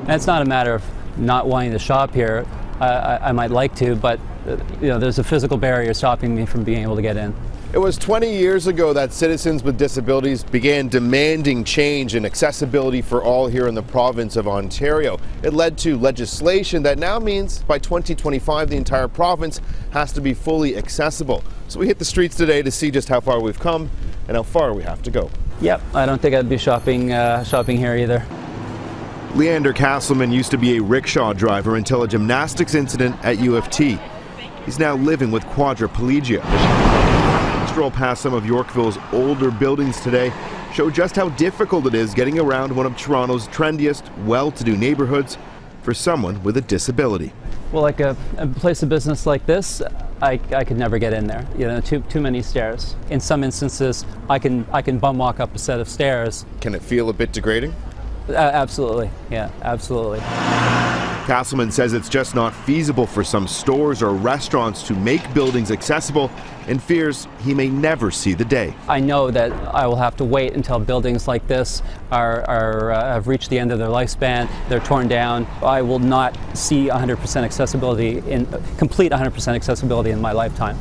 And it's not a matter of not wanting to shop here. I might like to, but there's a physical barrier stopping me from being able to get in. It was 20 years ago that citizens with disabilities began demanding change and accessibility for all here in the province of Ontario. It led to legislation that now means by 2025 the entire province has to be fully accessible. So we hit the streets today to see just how far we've come and how far we have to go. Yep, I don't think I'd be shopping here either. Leander Castleman used to be a rickshaw driver until a gymnastics incident at U of T. He's now living with quadriplegia. Stroll past some of Yorkville's older buildings today show just how difficult it is getting around one of Toronto's trendiest, well-to-do neighborhoods for someone with a disability. Well, like a place of business like this, I could never get in there. Too many stairs. In some instances, I can bum walk up a set of stairs. Can it feel a bit degrading? Absolutely, yeah, absolutely. Castleman says it's just not feasible for some stores or restaurants to make buildings accessible and fears he may never see the day. I know that I will have to wait until buildings like this have reached the end of their lifespan, they're torn down. I will not see 100% accessibility, complete 100% accessibility in my lifetime.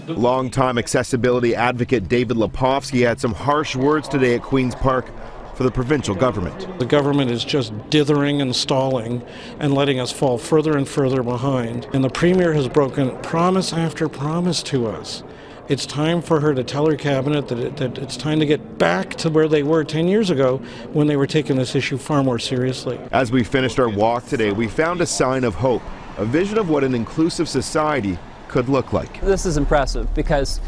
Longtime accessibility advocate David Lepofsky had some harsh words today at Queen's Park for the provincial government. The government is just dithering and stalling and letting us fall further and further behind. And the Premier has broken promise after promise to us. It's time for her to tell her cabinet that it's time to get back to where they were 10 years ago when they were taking this issue far more seriously. As we finished our walk today, we found a sign of hope, a vision of what an inclusive society could look like. This is impressive because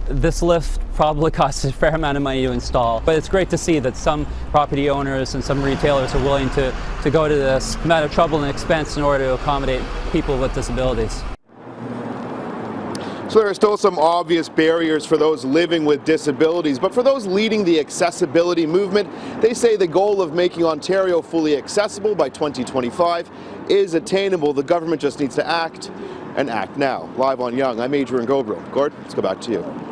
this lift probably costs a fair amount of money to install, but it's great to see that some property owners and some retailers are willing to go to this amount of trouble and expense in order to accommodate people with disabilities. So there are still some obvious barriers for those living with disabilities, but for those leading the accessibility movement, they say the goal of making Ontario fully accessible by 2025 is attainable. The government just needs to act, and act now. Live on Yonge, I'm Adrian Gobro. Gord, let's go back to you.